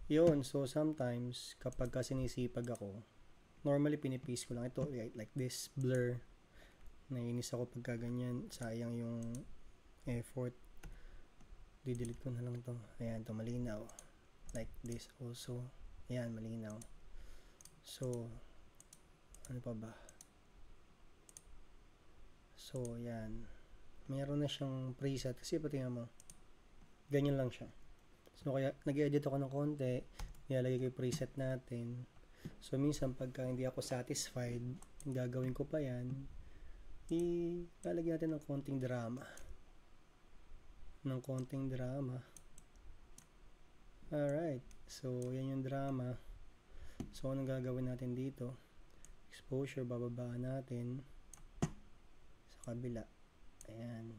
Yun, so sometimes, kapag ka sinisipag ako, normally pinipaste ko lang ito, like this, blur. Naiinis ako pagka ganyan, sayang yung effort. Didelete ko na lang to. Ayan, to malinaw. Like this also. Ayan, malinaw. So, ano pa ba? So, ayan. Mayroon na siyang preset. Kasi patingnan mo, ganyan lang siya. So, kaya nag-edit ako ng konti. Nilalagay ko yung preset natin. So, minsan pagka hindi ako satisfied, gagawin ko pa yan. Ilalagay natin ng konting drama. Alright. So, yan yung drama. So, anong gagawin natin dito? Exposure, bababaan natin sa kabila. Ayan.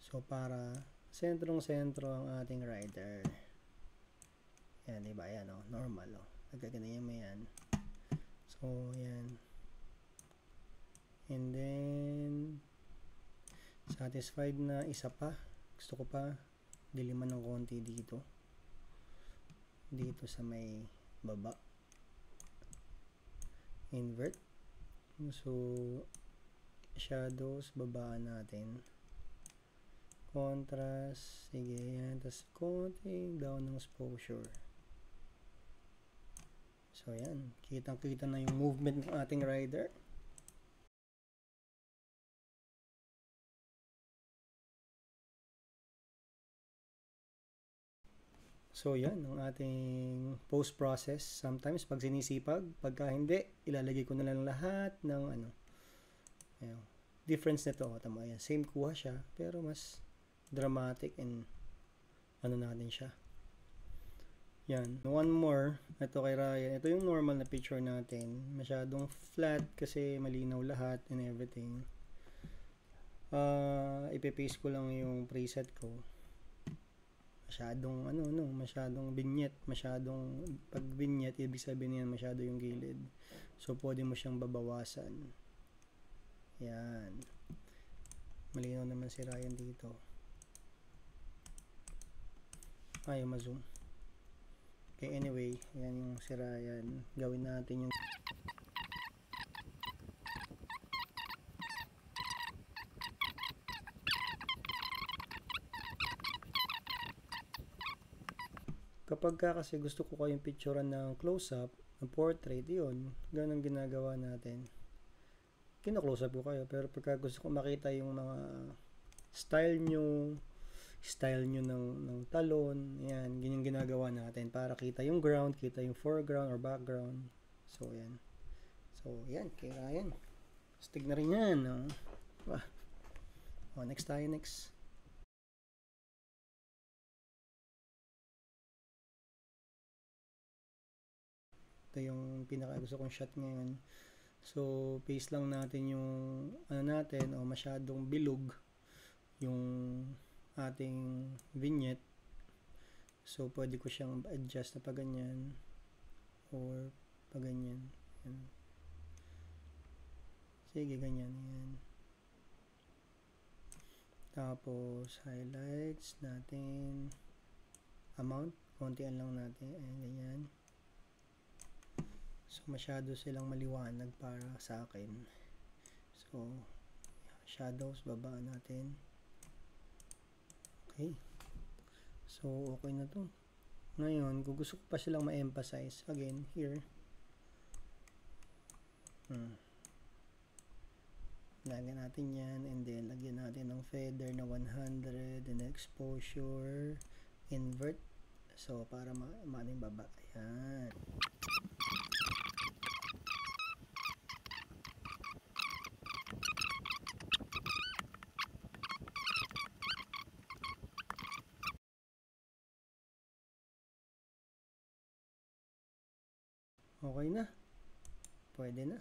So, para sentrong-sentro ang ating rider. Ayan, diba? Ayan, oh, normal, oh. Nagkaganyan mo yan. So, ayan. And then, satisfied na isa pa. Gusto ko pa diliman ng konti dito. Dito sa may baba. Invert. So, shadows, babaan natin. Contrast, sige yan. Tapos, konting down ng exposure. So, yan. Kitang-kita na yung movement ng ating rider. So, yan ang ating post-process. Sometimes, pag sinisipag, pagka hindi, ilalagay ko na lang lahat ng ano. Ayan. Difference nito, tama yan. Same kuha siya, pero mas dramatic and ano natin siya. Yan. One more. Ito kay Ryan. Ito yung normal na picture natin. Masyadong flat kasi malinaw lahat and everything. Ipe-paste ko lang yung preset ko. Masyadong masyadong vignette, pag vignette, ibig sabihin yan masyado yung gilid. So, pwede mo siyang babawasan. Yan. Malinaw naman si Ryan dito. Ayaw ma-zoom. Okay, anyway, yan yung si Ryan. Gawin natin yung kapag kasi gusto ko kayong picturean ng close-up, ng portrait, yun, ganun ginagawa natin. Kino-close up ko kayo, pero pagka gusto ko makita yung mga style nyo ng talon, yan, ganyan ginagawa natin para kita yung ground, kita yung foreground or background. So, yan. So, yan, kaya yan. Stig na rin yan. Next tayo, next. Ito yung pinaka gusto kong shot ngayon. So, paste lang natin yung ano natin, masyadong bilog yung ating vignette. So, pwede ko siyang adjust na pa ganyan or pa ganyan. Yan. Sige, ganyan. Yan. Tapos, highlights natin. Amount, kontian lang natin. Ayan, ganyan. So, masyado silang maliwanag para sa akin. So, shadows, babaan natin. Okay. So, okay na to. Ngayon, kung gusto ko pa silang ma-emphasize, again, here. Lagyan natin yan, and then, lagyan natin ng feather na 100, and exposure, invert. So, para maaning baba. Ayan. Okay na. Pwede na.